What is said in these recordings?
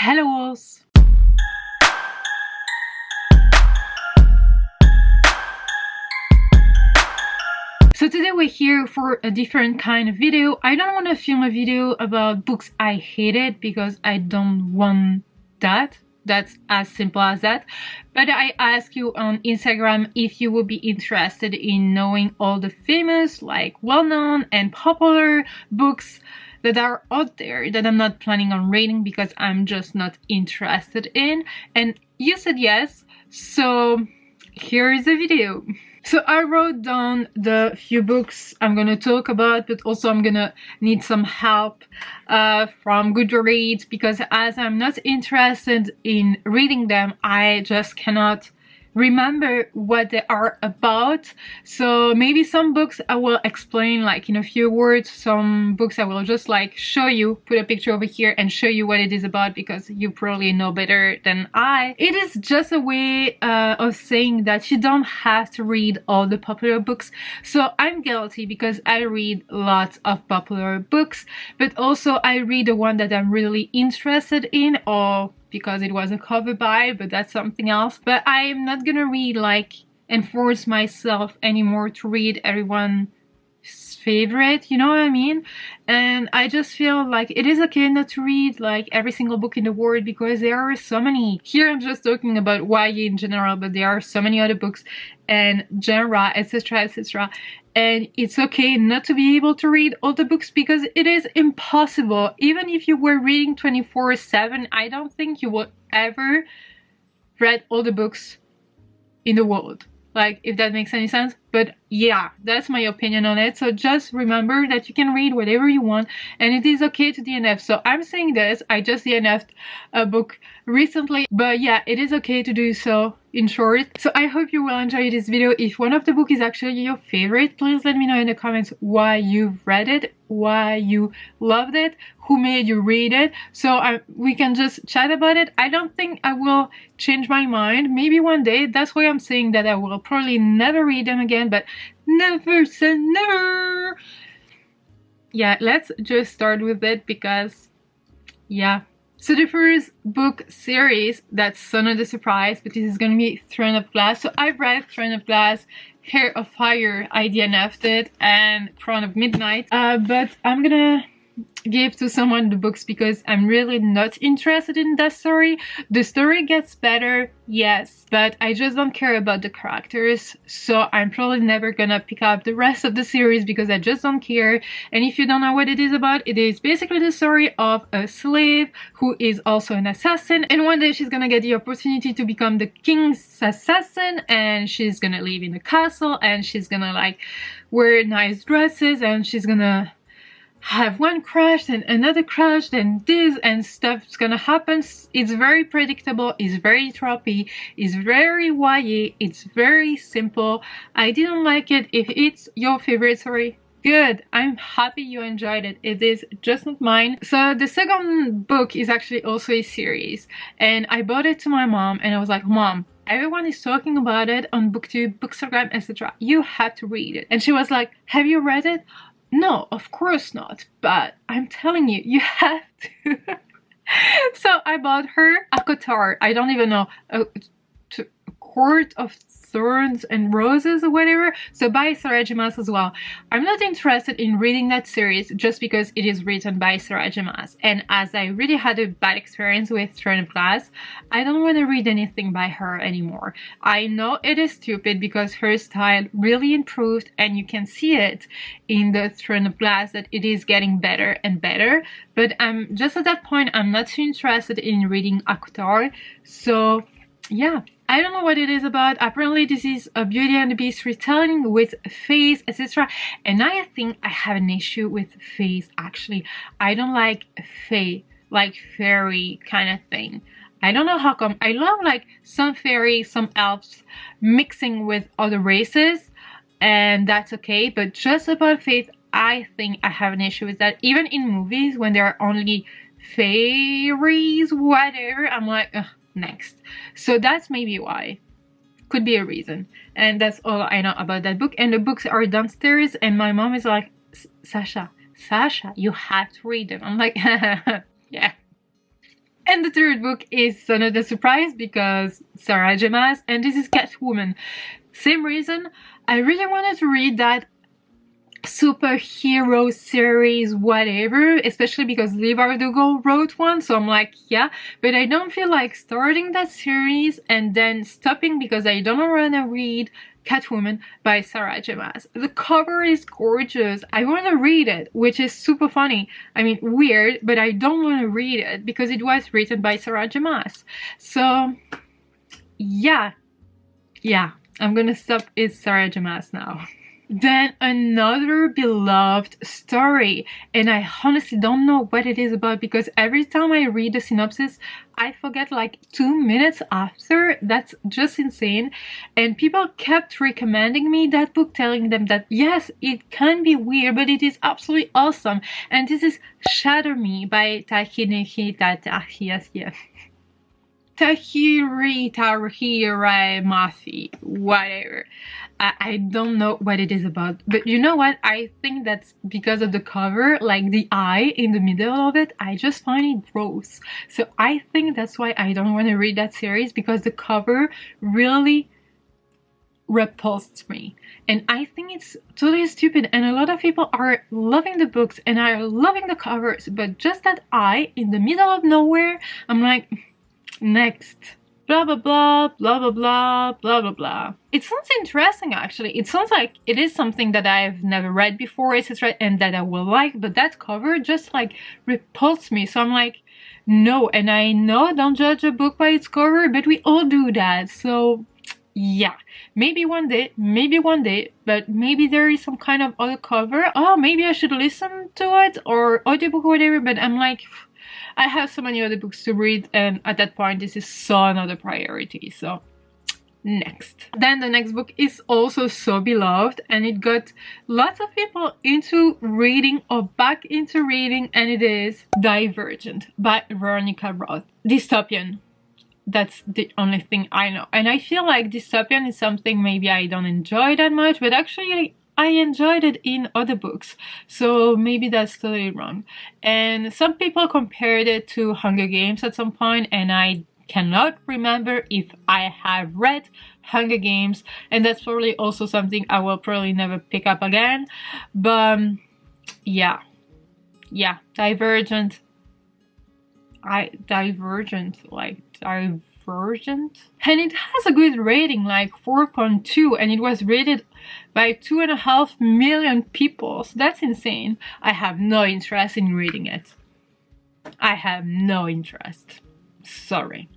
Hello! So today we're here for a different kind of video. I don't want to film a video about books I hated because I don't want that. That's as simple as that. But I asked you on Instagram if you would be interested in knowing all the famous, like well-known and popular books that are out there that I'm not planning on reading because I'm just not interested in. And you said yes, so here is the video. So I wrote down the few books I'm gonna talk about, but also I'm gonna need some help from Goodreads because as I'm not interested in reading them, I just cannot remember what they are about. So maybe some books I will explain like in a few words, some books I will just like show you, put a picture over here and show you what it is about because you probably know better than I. It is just a way of saying that you don't have to read all the popular books. So I'm guilty because I read lots of popular books, but also I read the one that I'm really interested in or because it was a cover buy, but that's something else. But I'm not gonna read like and force myself anymore to read everyone's favorite, you know what I mean? And I just feel like it is okay not to read like every single book in the world because there are so many. Here I'm just talking about YA in general, but there are so many other books and genre, etc, etc. And it's okay not to be able to read all the books because it is impossible. Even if you were reading 24/7, I don't think you will ever read all the books in the world. Like, if that makes any sense. But yeah, that's my opinion on it. So just remember that you can read whatever you want and it is okay to DNF. So I'm saying this, I just DNF'd a book recently, but yeah, it is okay to do so in short. So I hope you will enjoy this video. If one of the books is actually your favorite, please let me know in the comments why you've read it, why you loved it, who made you read it, so we can just chat about it. I don't think I will change my mind, maybe one day. That's why I'm saying that I will probably never read them again, but never say never. Yeah, let's just start with it because yeah. So the first book series, that's Son of the Surprise, but this is gonna be Throne of Glass. So I've read Throne of Glass, Hair of Fire, I DNF'd it, and Crown of Midnight. But I'm gonna give to someone the books because I'm really not interested in that story. The story gets better, yes, but I just don't care about the characters, so I'm probably never gonna pick up the rest of the series because I just don't care. And if you don't know what it is about, it is basically the story of a slave who is also an assassin, and one day she's gonna get the opportunity to become the king's assassin, and she's gonna live in a castle, and she's gonna like wear nice dresses, and she's gonna have one crush and another crush and this and stuff's gonna happen. It's very predictable, it's very tropey, it's very YA, it's very simple. I didn't like it. If it's your favorite story, good, I'm happy you enjoyed it. It is just not mine. So the second book is actually also a series and I bought it to my mom and I was like, Mom, everyone is talking about it on BookTube, Bookstagram, etc. You have to read it. And she was like, have you read it? No, of course not, but I'm telling you, you have to. So I bought her a Kotar, I don't even know, a Court of Thorns and Roses or whatever, so by Sarah J. Maas as well. I'm not interested in reading that series just because it is written by Sarah J. Maas, and as I really had a bad experience with Throne of Glass, I don't want to read anything by her anymore. I know it is stupid because her style really improved and you can see it in the Throne of Glass that it is getting better and better, but I'm just at that point I'm not too interested in reading ACOTAR. So yeah, I don't know what it is about. Apparently this is a Beauty and the Beast retelling with fays, etc. And I think I have an issue with fays actually. I don't like fae, like fairy kind of thing. I don't know how come. I love like some fairy, some elves mixing with other races and that's okay. But just about faith, I think I have an issue with that. Even in movies when there are only fairies, whatever, I'm like, ugh, next. So that's maybe why. Could be a reason. And that's all I know about that book. And the books are downstairs and my mom is like, Sasha, you have to read them. I'm like, yeah. And the third book is another surprise because Sarah J. Maas, and this is Catwoman. Same reason, I really wanted to read that superhero series, whatever, especially because Leigh Bardugo wrote one, so I'm like, yeah, but I don't feel like starting that series and then stopping because I don't want to read Catwoman by Sarah J. Maas. The cover is gorgeous. I want to read it, which is super funny. I mean, weird, but I don't want to read it because it was written by Sarah J. Maas. So, yeah, I'm gonna stop. It's Sarah J. Maas now. Then another beloved story, and I honestly don't know what it is about because every time I read the synopsis I forget like 2 minutes after. That's just insane. And people kept recommending me that book, telling them that yes, it can be weird but it is absolutely awesome. And this is Shatter Me by Tahiri Mafi, whatever. I don't know what it is about, but you know what? I think that's because of the cover, like the eye in the middle of it. I just find it gross. So I think that's why I don't want to read that series, because the cover really repulsed me. And I think it's totally stupid, and a lot of people are loving the books and are loving the covers, but just that eye in the middle of nowhere, I'm like, next. Blah blah blah blah blah blah blah blah blah. It sounds interesting, actually. It sounds like it is something that I've never read before, etc., and that I will like, but that cover just like repulsed me. So I'm like, no. And I know, don't judge a book by its cover, but we all do that. So yeah, maybe one day, but maybe there is some kind of other cover. Oh, maybe I should listen to it or audiobook or whatever, but I'm like, I have so many other books to read, and at that point this is so another priority. So next. Then the next book is also so beloved, and it got lots of people into reading or back into reading, and it is Divergent by Veronica Roth. Dystopian. That's the only thing I know, and I feel like dystopian is something maybe I don't enjoy that much, but actually I enjoyed it in other books, so maybe that's totally wrong. And some people compared it to Hunger Games at some point, and I cannot remember if I have read Hunger Games, and that's probably also something I will probably never pick up again. But yeah, Divergent, and it has a good rating, like 4.2, and it was rated by 2.5 million people, so that's insane. I have no interest in reading it. I have no interest. Sorry.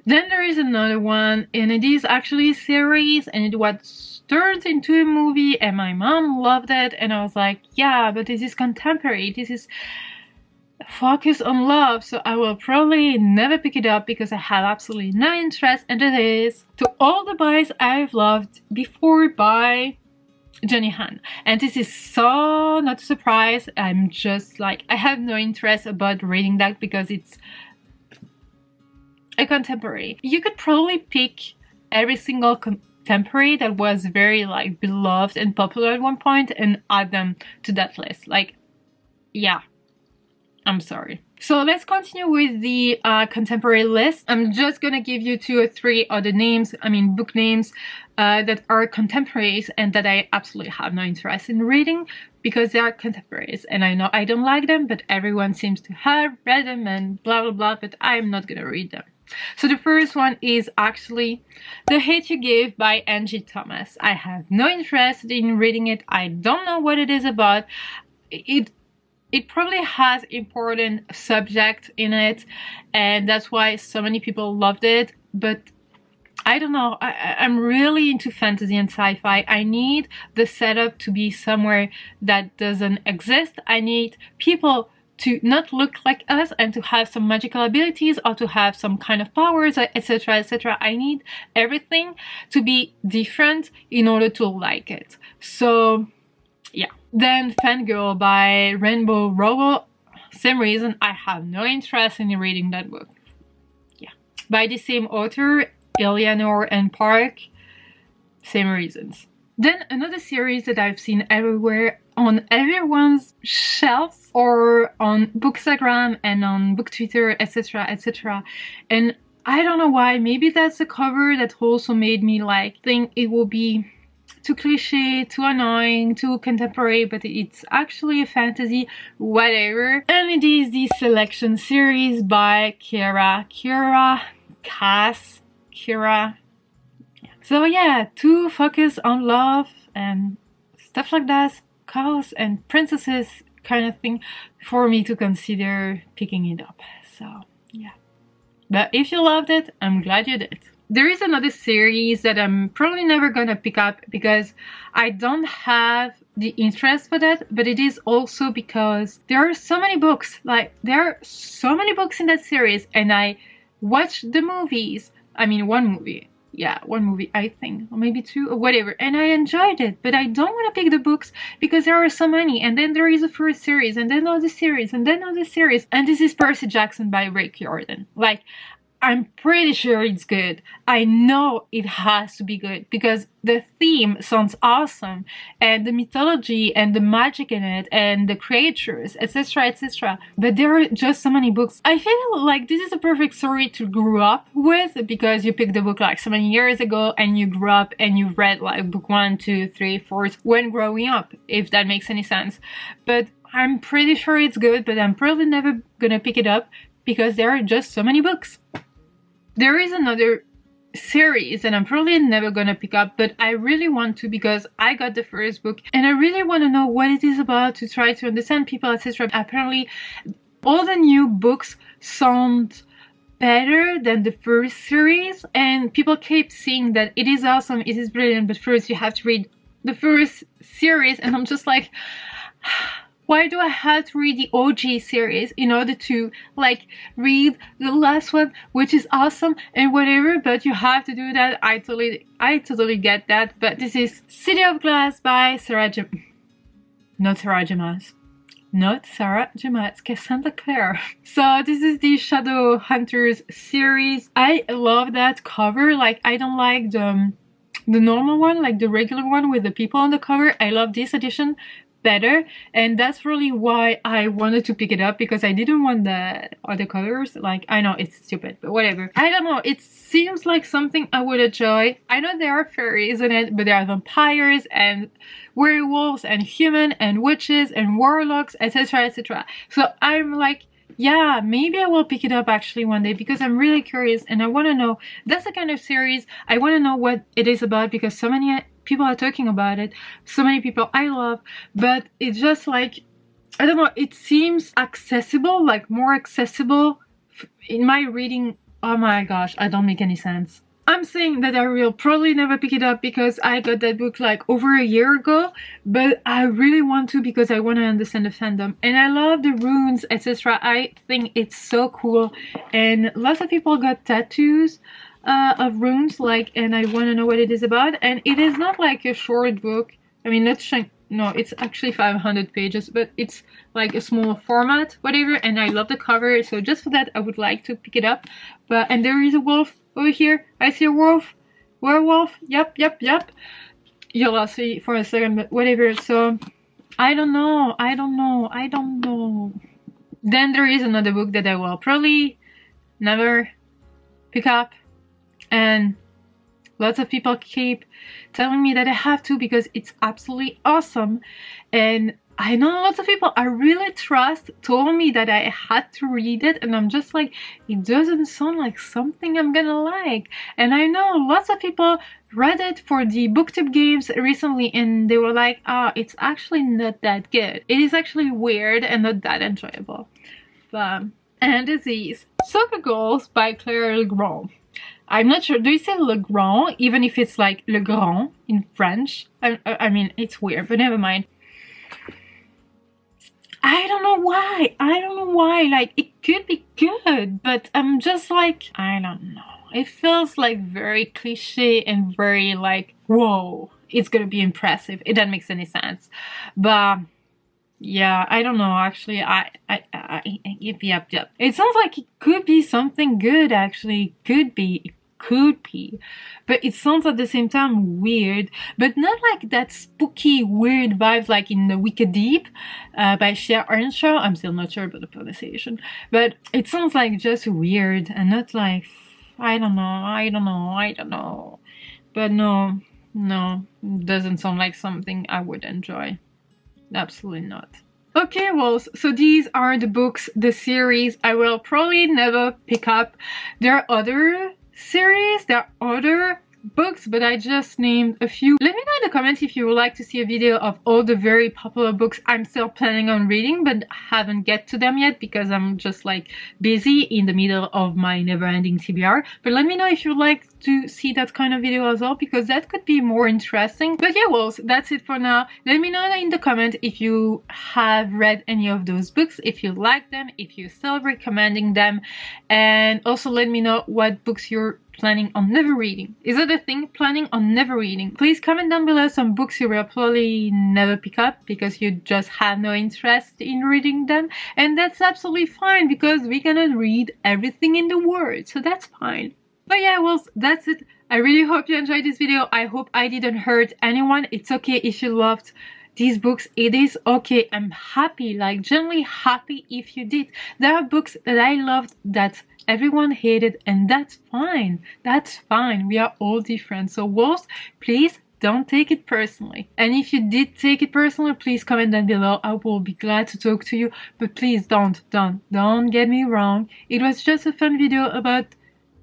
Then there is another one, and it is actually a series, and it was turned into a movie, and my mom loved it, and I was like, yeah, but this is contemporary, this is focus on love, so I will probably never pick it up because I have absolutely no interest. And it is To All the Boys I've Loved Before by Jenny Han, and this is so not a surprise. I'm just like, I have no interest about reading that because it's a contemporary. You could probably pick every single contemporary that was very like beloved and popular at one point and add them to that list. Like, yeah, I'm sorry. So let's continue with the contemporary list. I'm just gonna give you 2 or 3 other names, book names that are contemporaries and that I absolutely have no interest in reading because they are contemporaries. And I know I don't like them, but everyone seems to have read them and blah blah blah, but I'm not gonna read them. So the first one is actually The Hate You Give by Angie Thomas. I have no interest in reading it. I don't know what it is about. It probably has important subject in it, and that's why so many people loved it, but I don't know. I'm really into fantasy and sci-fi. I need the setup to be somewhere that doesn't exist. I need people to not look like us and to have some magical abilities or to have some kind of powers, etc, etc. I need everything to be different in order to like it. So yeah. Then Fangirl by Rainbow Rowell. Same reason, I have no interest in reading that book. Yeah. By the same author, Eleanor and Park. Same reasons. Then another series that I've seen everywhere on everyone's shelves or on Bookstagram and on BookTwitter, etc., etc. And I don't know why. Maybe that's the cover that also made me like think it will be too cliche, too annoying, too contemporary, but it's actually a fantasy, whatever. And it is the selection series by Kira. So yeah, to focus on love and stuff like that, cows and princesses kind of thing, for me to consider picking it up. So yeah. But if you loved it, I'm glad you did. There is another series that I'm probably never gonna pick up because I don't have the interest for that, but it is also because there are so many books, like there are so many books in that series, and I watched the movies. I mean, one movie, I think, or maybe two, or whatever, and I enjoyed it, but I don't want to pick the books because there are so many, and then there is a first series, and then other series, and then other series, and this is Percy Jackson by Rick Riordan. Like, I'm pretty sure it's good. I know it has to be good because the theme sounds awesome, and the mythology and the magic in it and the creatures, etc., etc. But there are just so many books. I feel like this is a perfect story to grow up with because you picked the book like so many years ago and you grew up and you read like book 1, 2, 3, 4 when growing up, if that makes any sense. But I'm pretty sure it's good, but I'm probably never gonna pick it up because there are just so many books. There is another series that I'm probably never gonna pick up, but I really want to because I got the first book and I really want to know what it is about to try to understand people, etc. Apparently, all the new books sound better than the first series, and people keep saying that it is awesome, it is brilliant, but first you have to read the first series, and I'm just like, why do I have to read the OG series in order to like read the last one, which is awesome and whatever, but you have to do that. I totally get that. But this is City of Glass by Sarah J Maas, Cassandra Clare. So this is the Shadowhunters series. I love that cover. Like, I don't like the normal one, like the regular one with the people on the cover. I love this edition better, and that's really why I wanted to pick it up, because I didn't want the other colors. Like, I know it's stupid, but whatever. I don't know, it seems like something I would enjoy. I know there are fairies in it, but there are vampires and werewolves and human and witches and warlocks, etc., etc. So I'm like, yeah, maybe I will pick it up actually one day because I'm really curious and I want to know. That's the kind of series I want to know what it is about, because so many people are talking about it, so many people I love, but it's just like, I don't know, it seems accessible, like more accessible in my reading. Oh my gosh, I don't make any sense. I'm saying that I will probably never pick it up because I got that book like over a year ago, but I really want to because I want to understand the fandom and I love the runes, etc. I think it's so cool, and lots of people got tattoos of runes, like, and I want to know what it is about. And it is not like a short book. I mean, no, it's actually 500 pages, but it's like a small format, whatever, and I love the cover, so just for that I would like to pick it up. But, and there is a wolf over here. I see a wolf. Werewolf. Yep. You lost me for a second, but whatever. So I don't know. Then there is another book that I will probably never pick up, and lots of people keep telling me that I have to because it's absolutely awesome. And I know lots of people I really trust told me that I had to read it, and I'm just like, it doesn't sound like something I'm gonna like. And I know lots of people read it for the BookTube games recently and they were like, oh, it's actually not that good. It is actually weird and not that enjoyable. And this is Soccer Goals by Claire Legrand. I'm not sure, do you say Le Grand, even if it's like Le Grand in French? I mean, it's weird, but never mind. I don't know why, like, it could be good, but I'm just like, I don't know. It feels like very cliche and very like, whoa, it's gonna be impressive. It doesn't make any sense. But yeah, I don't know, actually, yep. It sounds like it could be something good, actually. Could could be. But it sounds at the same time weird, but not like that spooky, weird vibes like in The Wicked Deep by Sasha. I'm still not sure about the pronunciation, but it sounds like just weird and not like, I don't know. But no, it doesn't sound like something I would enjoy. Absolutely not. Okay, well, so these are the books, the series I will probably never pick up. There are other series, there are other books, but I just named a few. Let me know in the comments if you would like to see a video of all the very popular books I'm still planning on reading but haven't get to them yet because I'm just like busy in the middle of my never-ending TBR. But let me know if you'd like to see that kind of video as well, because that could be more interesting. But yeah, well, that's it for now. Let me know in the comment if you have read any of those books, if you like them, if you're still recommending them, and also let me know what books you're planning on never reading. Is it a thing, planning on never reading? Please comment down below some books you will probably never pick up because you just have no interest in reading them, and that's absolutely fine because we cannot read everything in the world, so that's fine. But yeah, well, that's it. I really hope you enjoyed this video. I hope I didn't hurt anyone. It's okay if you loved these books. It is okay. I'm happy, like genuinely happy if you did. There are books that I loved that everyone hated, and that's fine. That's fine. We are all different. So wolves, please don't take it personally. And if you did take it personally, please comment down below. I will be glad to talk to you. But please don't get me wrong. It was just a fun video about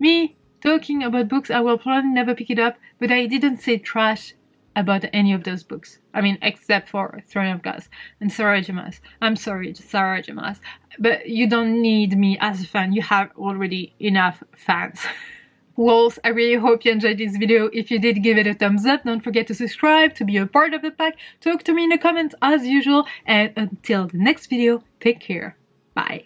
me talking about books. I will probably never pick it up, but I didn't say trash about any of those books. I mean, except for Throne of Glass and Sarah J. Maas. I'm sorry, Sarah J. Maas, but you don't need me as a fan. You have already enough fans. Wolves, I really hope you enjoyed this video. If you did, give it a thumbs up. Don't forget to subscribe to be a part of the pack. Talk to me in the comments as usual. And until the next video, take care. Bye.